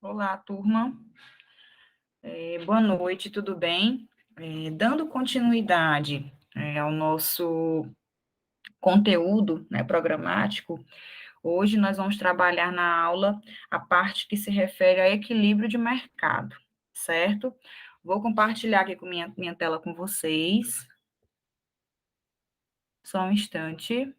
Olá, turma. Boa noite, tudo bem? Dando continuidade ao nosso conteúdo, né, programático, hoje nós vamos trabalhar na aula a parte que se refere a equilíbrio de mercado, certo? Vou compartilhar aqui com minha tela com vocês. Só um instante.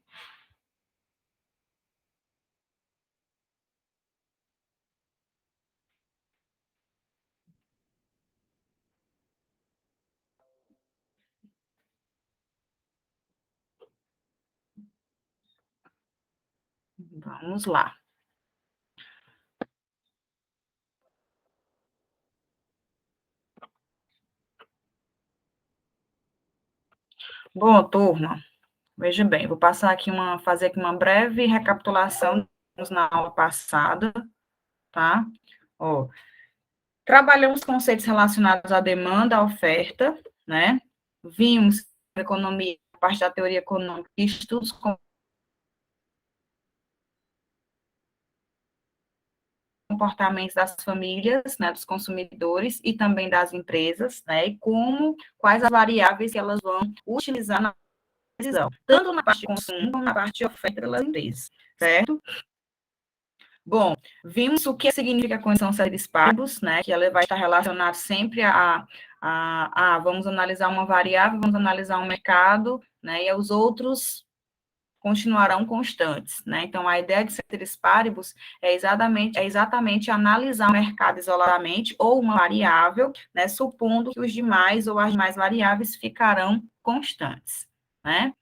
Vamos lá. Bom, turma, veja bem, vou passar aqui fazer aqui uma breve recapitulação na aula passada, tá? Ó, trabalhamos conceitos relacionados à demanda, à oferta, né? Vimos a economia, a parte da teoria econômica, estudos comportamentos das famílias, né, dos consumidores e também das empresas, né, e quais as variáveis que elas vão utilizar na decisão, tanto na parte de consumo como na parte de oferta pelas empresas, certo? Bom, vimos o que significa a condição ceteris paribus, né, que ela vai estar relacionada sempre vamos analisar uma variável, vamos analisar um mercado, né, e os outros continuarão constantes, né? Então, a ideia de ceteris paribus é exatamente analisar o mercado isoladamente ou uma variável, né, supondo que os demais ou as demais variáveis ficarão constantes, né?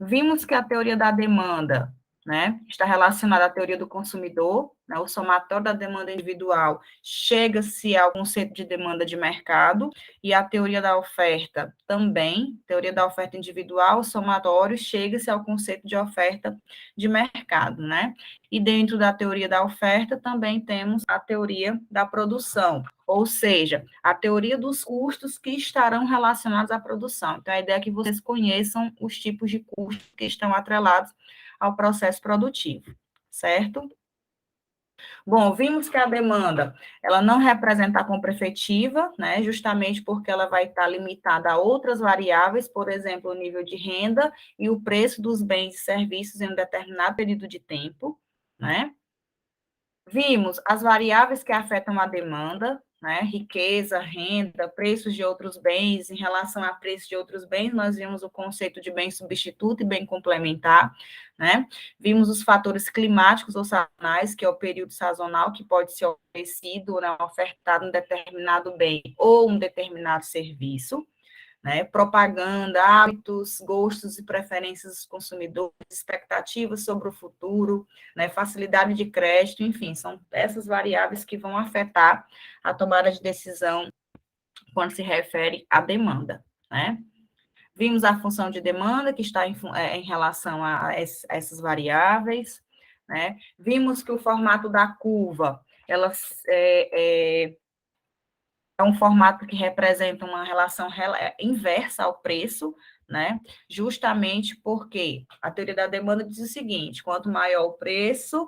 Vimos que a teoria da demanda, né, está relacionada à teoria do consumidor, né, o somatório da demanda individual chega-se ao conceito de demanda de mercado, e a teoria da oferta também, teoria da oferta individual, o somatório chega-se ao conceito de oferta de mercado, né? E dentro da teoria da oferta também temos a teoria da produção, ou seja, a teoria dos custos que estarão relacionados à produção. Então, a ideia é que vocês conheçam os tipos de custos que estão atrelados ao processo produtivo, certo? Bom, vimos que a demanda, ela não representa a compra efetiva, né, justamente porque ela vai estar limitada a outras variáveis, por exemplo, o nível de renda e o preço dos bens e serviços em um determinado período de tempo, né? Vimos as variáveis que afetam a demanda, né? Riqueza, renda, preços de outros bens. Em relação a preços de outros bens, nós vimos o conceito de bem substituto e bem complementar, né? Vimos os fatores climáticos ou sazonais, que é o período sazonal que pode ser oferecido, né, ofertado um determinado bem ou um determinado serviço, né? Propaganda, hábitos, gostos e preferências dos consumidores, expectativas sobre o futuro, né? Facilidade de crédito, enfim, são essas variáveis que vão afetar a tomada de decisão quando se refere à demanda, né? Vimos a função de demanda, que está em relação a essas variáveis, né? Vimos que o formato da curva, ela é um formato que representa uma relação inversa ao preço, né? Justamente porque a teoria da demanda diz o seguinte: quanto maior o preço,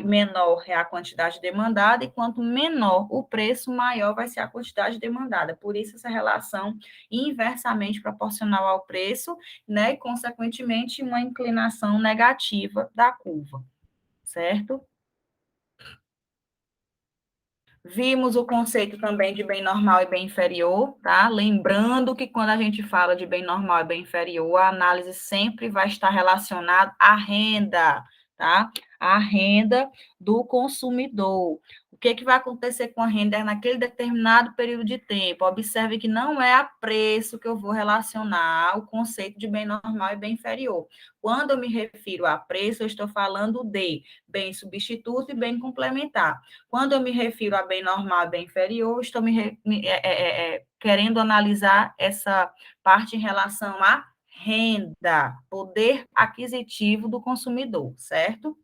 menor é a quantidade demandada, e quanto menor o preço, maior vai ser a quantidade demandada. Por isso, essa relação inversamente proporcional ao preço, né? E, consequentemente, uma inclinação negativa da curva, certo? Vimos o conceito também de bem normal e bem inferior, tá? Lembrando que quando a gente fala de bem normal e bem inferior, a análise sempre vai estar relacionada à renda, tá? A renda do consumidor. O que, que vai acontecer com a renda naquele determinado período de tempo? Observe que não é a preço que eu vou relacionar o conceito de bem normal e bem inferior. Quando eu me refiro a preço, eu estou falando de bem substituto e bem complementar. Quando eu me refiro a bem normal e bem inferior, estou querendo analisar essa parte em relação à renda, poder aquisitivo do consumidor, certo?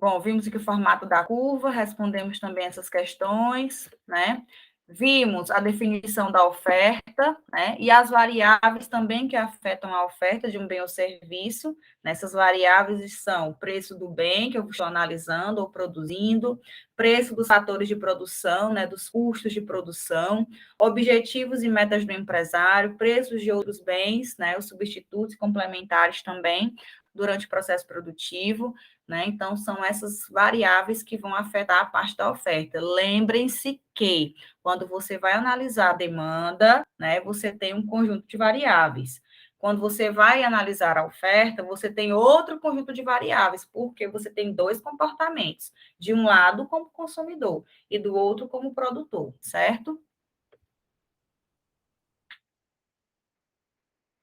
Bom, vimos aqui o formato da curva, respondemos também essas questões, né? Vimos a definição da oferta, né, e as variáveis também que afetam a oferta de um bem ou serviço. Nessas variáveis são o preço do bem, que eu estou analisando ou produzindo, preço dos fatores de produção, né, dos custos de produção, objetivos e metas do empresário, preços de outros bens, né, os substitutos e complementares também, durante o processo produtivo, né? Então, são essas variáveis que vão afetar a parte da oferta. Lembrem-se que quando você vai analisar a demanda, né, você tem um conjunto de variáveis. Quando você vai analisar a oferta, você tem outro conjunto de variáveis, porque você tem dois comportamentos, de um lado como consumidor e do outro como produtor, certo?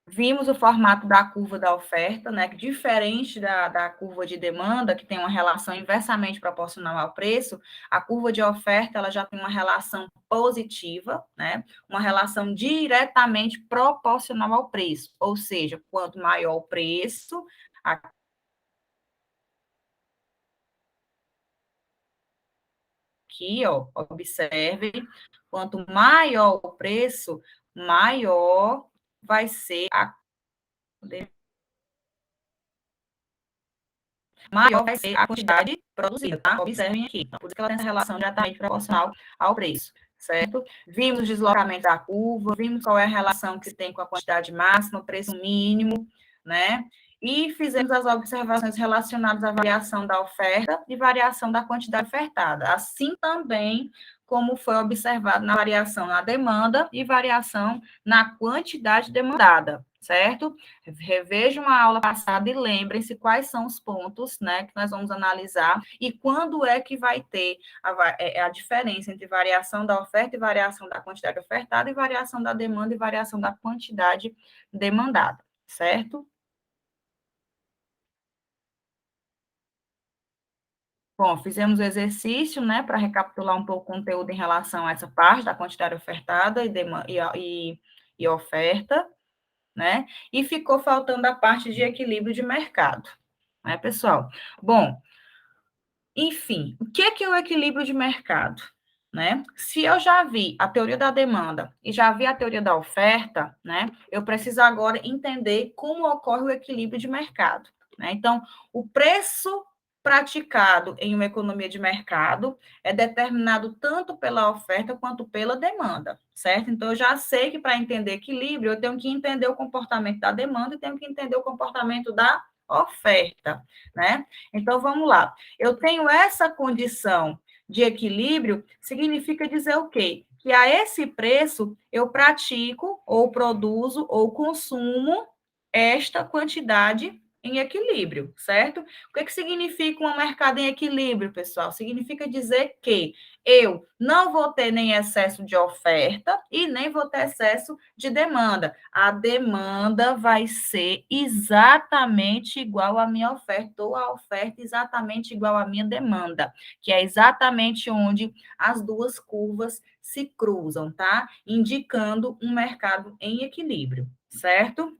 Vimos o formato da curva da oferta, né, que diferente da curva de demanda, que tem uma relação inversamente proporcional ao preço, a curva de oferta ela já tem uma relação positiva, né, uma relação diretamente proporcional ao preço, ou seja, quanto maior o preço, aqui, ó, observe, quanto maior o preço, maior vai ser a maior vai ser a quantidade produzida, tá? Observem aqui. Então, por isso que ela tem essa relação diretamente proporcional ao preço, certo? Vimos o deslocamento da curva, vimos qual é a relação que tem com a quantidade máxima, preço mínimo, né? E fizemos as observações relacionadas à variação da oferta e variação da quantidade ofertada. Assim também como foi observado na variação na demanda e variação na quantidade demandada, certo? Revejam a aula passada e lembrem-se quais são os pontos, né, que nós vamos analisar e quando é que vai ter a diferença entre variação da oferta e variação da quantidade ofertada e variação da demanda e variação da quantidade demandada, certo? Bom, fizemos o exercício, né, para recapitular um pouco o conteúdo em relação a essa parte da quantidade ofertada e oferta, né? E ficou faltando a parte de equilíbrio de mercado, né, pessoal? Bom, enfim, o que é o equilíbrio de mercado? Né? Se eu já vi a teoria da demanda e já vi a teoria da oferta, né, eu preciso agora entender como ocorre o equilíbrio de mercado. Né? Então, o preço praticado em uma economia de mercado é determinado tanto pela oferta quanto pela demanda, certo? Então, eu já sei que para entender equilíbrio, eu tenho que entender o comportamento da demanda e tenho que entender o comportamento da oferta, né? Então, vamos lá. Eu tenho essa condição de equilíbrio, significa dizer o quê? Que a esse preço eu pratico, ou produzo, ou consumo esta quantidade em equilíbrio, certo? O que significa um mercado em equilíbrio, pessoal? Significa dizer que eu não vou ter nem excesso de oferta e nem vou ter excesso de demanda. A demanda vai ser exatamente igual à minha oferta, ou a oferta exatamente igual à minha demanda, que é exatamente onde as duas curvas se cruzam, tá? Indicando um mercado em equilíbrio, certo?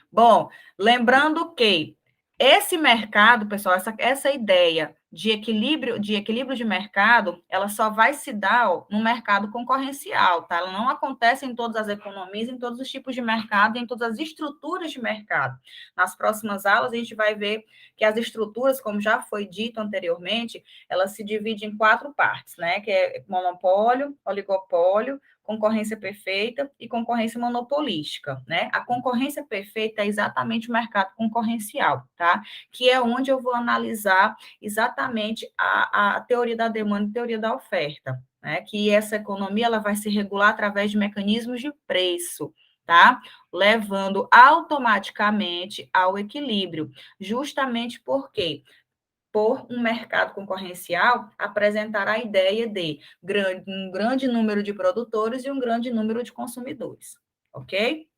Bom, lembrando que esse mercado, pessoal, essa ideia de equilíbrio de mercado, ela só vai se dar ó, no mercado concorrencial, tá? Ela não acontece em todas as economias, em todos os tipos de mercado, em todas as estruturas de mercado. Nas próximas aulas, a gente vai ver que as estruturas, como já foi dito anteriormente, elas se dividem em quatro partes, né? Que é monopólio, oligopólio, concorrência perfeita e concorrência monopolística, né? A concorrência perfeita é exatamente o mercado concorrencial, tá? Que é onde eu vou analisar exatamente a teoria da demanda e teoria da oferta, né? Que essa economia ela vai se regular através de mecanismos de preço, tá? Levando automaticamente ao equilíbrio, justamente porque por um mercado concorrencial, apresentar a ideia de um grande número de produtores e um grande número de consumidores, ok?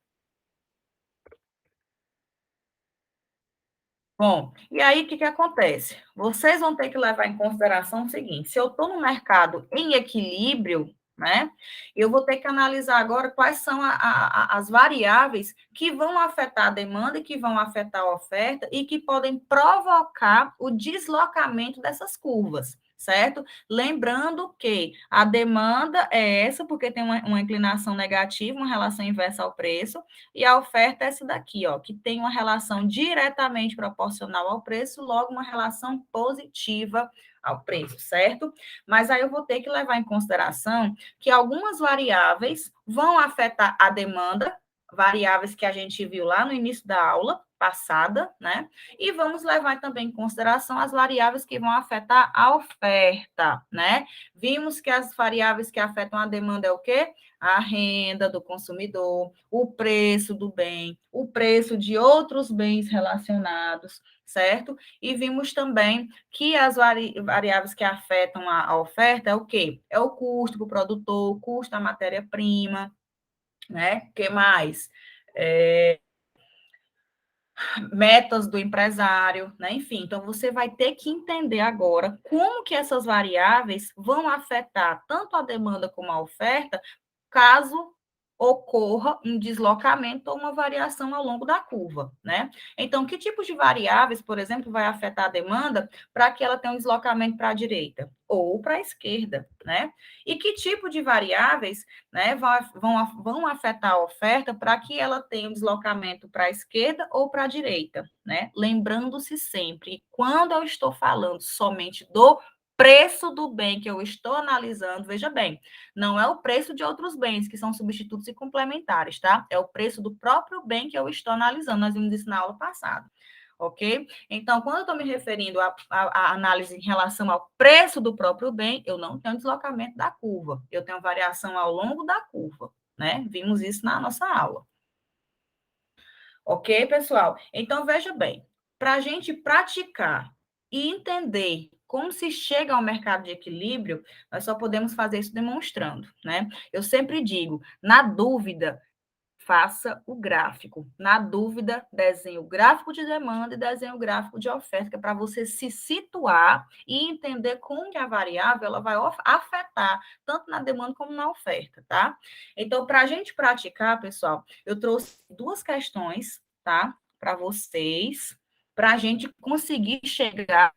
Bom, e aí o que acontece? Vocês vão ter que levar em consideração o seguinte: se eu estou no mercado em equilíbrio, né, eu vou ter que analisar agora quais são as variáveis que vão afetar a demanda e que vão afetar a oferta e que podem provocar o deslocamento dessas curvas, certo? Lembrando que a demanda é essa, porque tem uma inclinação negativa, uma relação inversa ao preço, e a oferta é essa daqui, ó, que tem uma relação diretamente proporcional ao preço, logo uma relação positiva ao preço, certo? Mas aí eu vou ter que levar em consideração que algumas variáveis vão afetar a demanda, variáveis que a gente viu lá no início da aula passada, né? E vamos levar também em consideração as variáveis que vão afetar a oferta, né? Vimos que as variáveis que afetam a demanda é o quê? A renda do consumidor, o preço do bem, o preço de outros bens relacionados, certo? E vimos também que as variáveis que afetam a oferta é o quê? É o custo para o produtor, o custo da matéria-prima, né? O que mais? Metas do empresário, né? Enfim, então você vai ter que entender agora como que essas variáveis vão afetar tanto a demanda como a oferta, caso ocorra um deslocamento ou uma variação ao longo da curva, né? Então, que tipo de variáveis, por exemplo, vai afetar a demanda para que ela tenha um deslocamento para a direita ou para a esquerda, né? E que tipo de variáveis, né, vão afetar a oferta para que ela tenha um deslocamento para a esquerda ou para a direita, né? Lembrando-se sempre, quando eu estou falando somente do preço do bem que eu estou analisando, veja bem, não é o preço de outros bens, que são substitutos e complementares, tá? É o preço do próprio bem que eu estou analisando. Nós vimos isso na aula passada, ok? Então, quando eu estou me referindo à análise em relação ao preço do próprio bem, eu não tenho deslocamento da curva, eu tenho variação ao longo da curva, né? Vimos isso na nossa aula. Ok, pessoal? Então, veja bem, para a gente praticar e entender como se chega ao mercado de equilíbrio, nós só podemos fazer isso demonstrando, né? Eu sempre digo, na dúvida, faça o gráfico. Na dúvida, desenhe o gráfico de demanda e desenhe o gráfico de oferta, que é para você se situar e entender como que a variável ela vai afetar tanto na demanda como na oferta, tá? Então, para a gente praticar, pessoal, eu trouxe duas questões, tá? Para vocês, para a gente conseguir chegar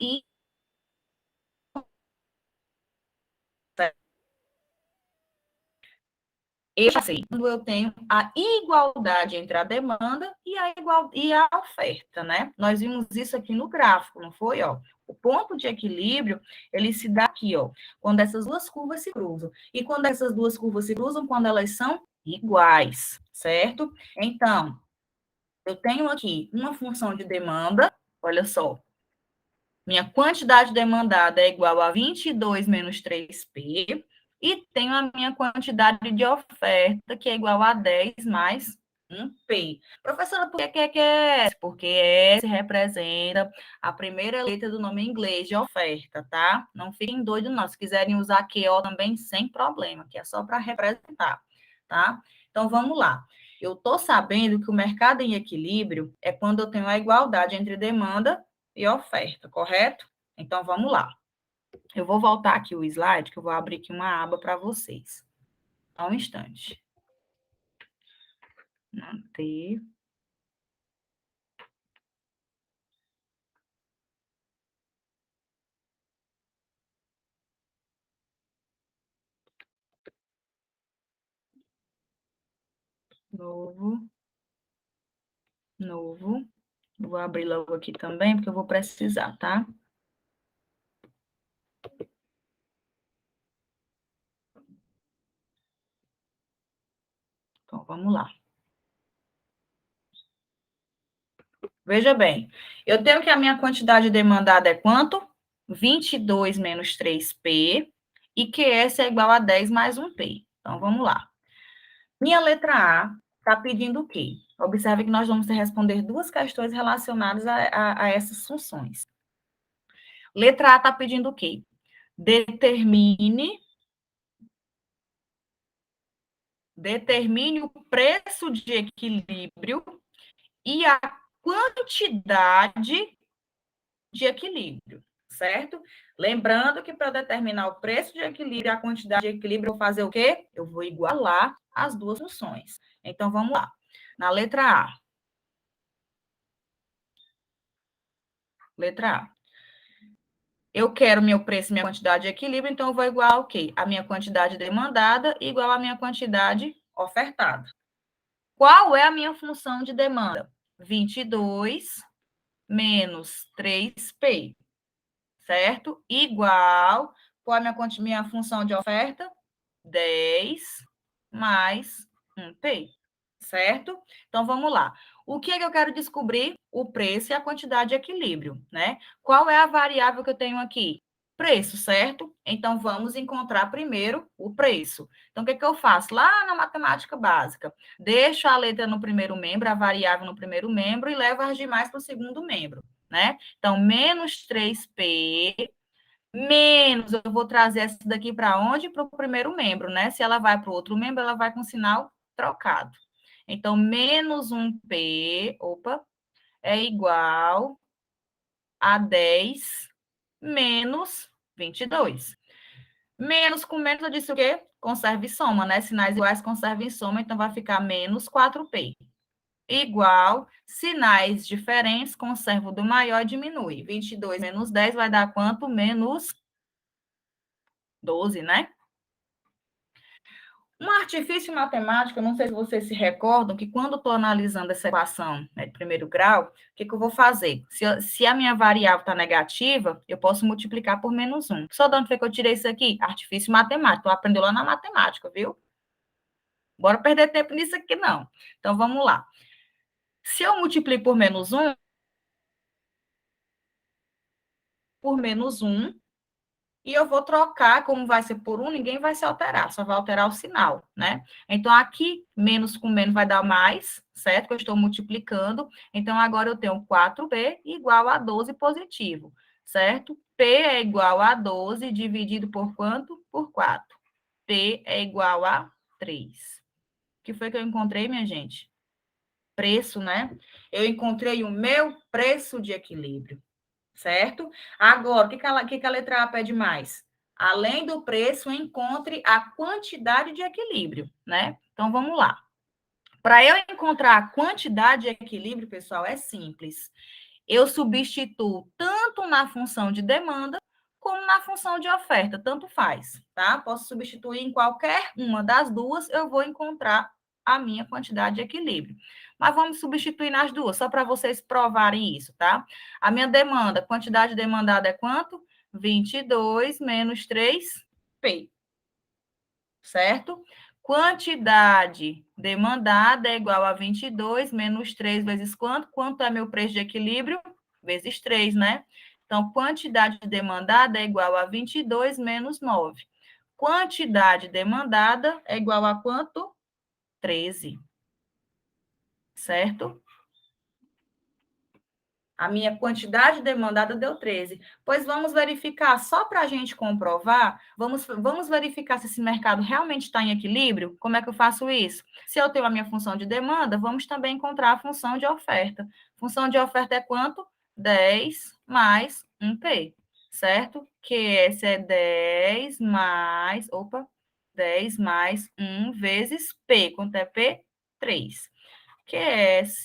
e eu já sei, quando eu tenho a igualdade entre a demanda e a oferta, né? Nós vimos isso aqui no gráfico, não foi? Ó, o ponto de equilíbrio, ele se dá aqui, ó, quando essas duas curvas se cruzam. E quando essas duas curvas se cruzam, quando elas são iguais, certo? Então, eu tenho aqui uma função de demanda, olha só, minha quantidade demandada é igual a 22 menos 3P, e tenho a minha quantidade de oferta, que é igual a 10 mais 1P. Professora, por que é S? Porque S representa a primeira letra do nome em inglês de oferta, tá? Não fiquem doidos, não. Se quiserem usar QO também, sem problema, que é só para representar, tá? Então, vamos lá. Eu estou sabendo que o mercado em equilíbrio é quando eu tenho a igualdade entre demanda e oferta, correto? Então, vamos lá. Eu vou voltar aqui o slide, que eu vou abrir aqui uma aba para vocês. Só um instante. Manter. Novo. Novo. Vou abrir logo aqui também, porque eu vou precisar, tá? Então, vamos lá. Veja bem, eu tenho que a minha quantidade demandada é quanto? 22 menos 3P, e QS é igual a 10 mais 1P. Então, vamos lá. Minha letra A está pedindo o quê? Observe que nós vamos responder duas questões relacionadas a essas funções. Letra A está pedindo o quê? Determine o preço de equilíbrio e a quantidade de equilíbrio, certo? Lembrando que para determinar o preço de equilíbrio e a quantidade de equilíbrio, eu vou fazer o quê? Eu vou igualar as duas funções. Então, vamos lá. Na letra A, Letra A. Eu quero meu preço e minha quantidade de equilíbrio, então eu vou igual ao quê? A minha quantidade demandada igual à minha quantidade ofertada. Qual é a minha função de demanda? 22 menos 3P, certo? Igual, qual é a minha função de oferta? 10 mais 1P, certo? Então, vamos lá. O que é que eu quero descobrir? O preço e a quantidade de equilíbrio, né? Qual é a variável que eu tenho aqui? Preço, certo? Então, vamos encontrar primeiro o preço. Então, o que é que eu faço? Lá na matemática básica, deixo a letra no primeiro membro, a variável no primeiro membro, e levo as demais para o segundo membro, né? Então, menos 3P menos, eu vou trazer essa daqui para onde? Para o primeiro membro, né? Se ela vai para o outro membro, ela vai com sinal trocado. Então, menos 1P, opa, é igual a 10 menos 22. Menos com menos, eu disse o quê? Conserva e soma, né? Sinais iguais conserva e soma, então vai ficar menos 4P. Igual, sinais diferentes, conserva o do maior e diminui. 22 menos 10 vai dar quanto? Menos 12, né? Um artifício matemático, eu não sei se vocês se recordam, que quando estou analisando essa equação, né, de primeiro grau, o que, que eu vou fazer? Se a minha variável está negativa, eu posso multiplicar por menos 1. Só de onde foi que eu tirei isso aqui? Artifício matemático. Tu aprendeu lá na matemática, viu? Bora perder tempo nisso aqui, não. Então, vamos lá. Se eu multiplico por menos 1, e eu vou trocar, como vai ser por 1, ninguém vai se alterar, só vai alterar o sinal, né? Então, aqui, menos com menos vai dar mais, certo? Que eu estou multiplicando. Então, agora eu tenho 4B igual a 12 positivo, certo? P é igual a 12 dividido por quanto? Por 4. P é igual a 3. O que foi que eu encontrei, minha gente? Preço, né? Eu encontrei o meu preço de equilíbrio, certo? Agora, o que a letra A pede mais? Além do preço, encontre a quantidade de equilíbrio, né? Então, vamos lá. Para eu encontrar a quantidade de equilíbrio, pessoal, é simples. Eu substituo tanto na função de demanda como na função de oferta, tanto faz, tá? Posso substituir em qualquer uma das duas, eu vou encontrar a minha quantidade de equilíbrio. Mas vamos substituir nas duas, só para vocês provarem isso, tá? A minha demanda, quantidade demandada é quanto? 22 menos 3P, certo? Quantidade demandada é igual a 22 menos 3 vezes quanto? Quanto é meu preço de equilíbrio? Vezes 3, né? Então, quantidade demandada é igual a 22 menos 9. Quantidade demandada é igual a quanto? 13, certo? A minha quantidade demandada deu 13. Pois vamos verificar, só para a gente comprovar, vamos verificar se esse mercado realmente está em equilíbrio. Como é que eu faço isso? Se eu tenho a minha função de demanda, vamos também encontrar a função de oferta. Função de oferta é quanto? 10 mais 1P, certo? Que esse é 10 mais, 10 mais 1 vezes P. Quanto é P? 3. QS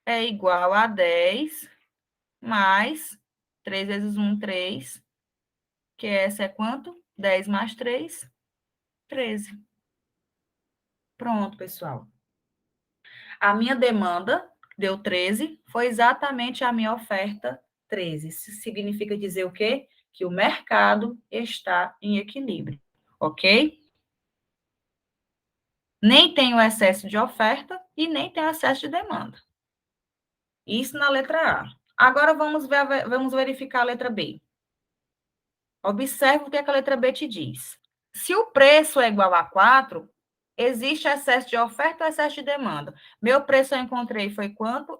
é igual a 10 mais 3 vezes 1, 3, que essa é quanto? 10 mais 3, 13. Pronto, pessoal. A minha demanda deu 13, foi exatamente a minha oferta 13. Isso significa dizer o quê? Que o mercado está em equilíbrio, ok? Nem tem o excesso de oferta e nem tem o excesso de demanda. Isso na letra A. Agora vamos verificar a letra B. Observe o que a letra B te diz. Se o preço é igual a 4, existe excesso de oferta ou excesso de demanda? Meu preço eu encontrei foi quanto?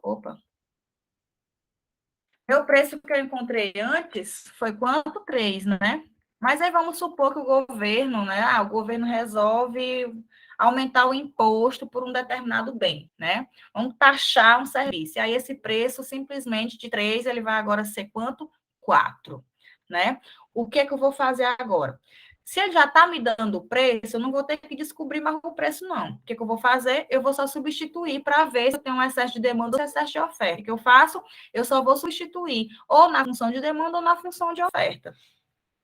Meu preço que eu encontrei antes foi quanto? 3, né? Mas aí vamos supor que o governo, né? O governo resolve aumentar o imposto por um determinado bem, né? Vamos taxar um serviço. E aí esse preço simplesmente de 3, ele vai agora ser quanto? 4, né? O que é que eu vou fazer agora? Se ele já está me dando o preço, eu não vou ter que descobrir mais o preço, não. O que, que eu vou fazer? Eu vou só substituir para ver se eu tenho um excesso de demanda ou excesso de oferta. O que eu faço? Eu só vou substituir ou na função de demanda ou na função de oferta.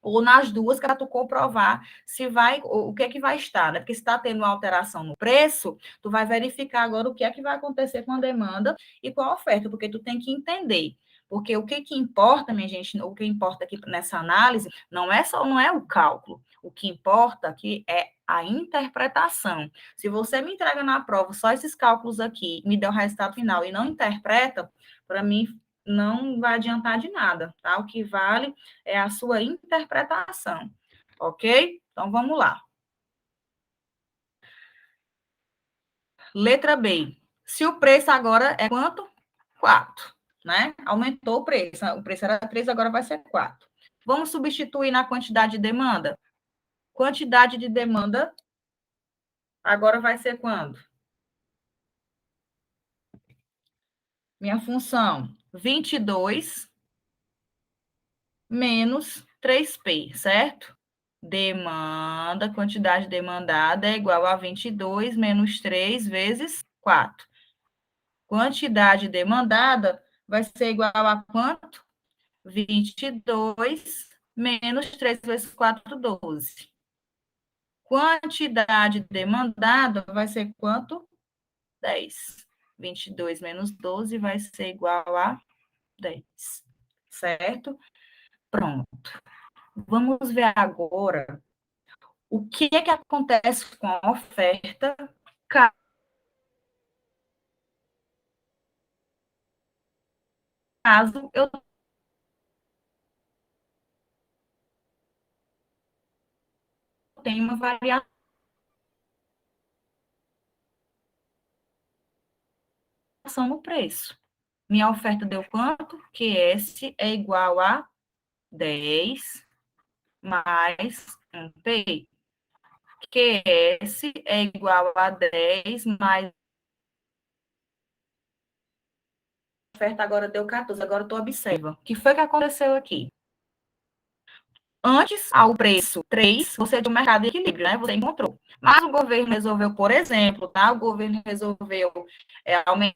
Ou nas duas, para tu comprovar se vai, o que é que vai estar, né? Porque se está tendo uma alteração no preço, tu vai verificar agora o que é que vai acontecer com a demanda e com a oferta, porque tu tem que entender. Porque o que importa, minha gente, o que importa aqui nessa análise não é o cálculo. O que importa aqui é a interpretação. Se você me entrega na prova só esses cálculos aqui, me dá o resultado final e não interpreta, para mim não vai adiantar de nada, tá? O que vale é a sua interpretação, ok? Então, vamos lá. Letra B. Se o preço agora é quanto? 4, né? Aumentou o preço era 3, agora vai ser 4. Vamos substituir na quantidade de demanda? Quantidade de demanda agora vai ser quando? Minha função, 22 menos 3P, certo? Demanda, quantidade demandada é igual a 22 menos 3 vezes 4. Quantidade demandada vai ser igual a quanto? 22 menos 3 vezes 4, 12. Quantidade demandada vai ser quanto? 10. 22 menos 12 vai ser igual a 10. Certo? Pronto. Vamos ver agora o que é que acontece com a oferta caso eu tenha uma variação no preço. Minha oferta deu quanto? QS é igual a 10 mais 1P. QS é igual a 10 mais... A oferta agora deu 14. Agora tu observa. O que foi que aconteceu aqui? Antes, ao preço 3, você tinha um mercado de equilíbrio, né? Você encontrou. Mas o governo resolveu, por exemplo, tá? O governo resolveu aumentar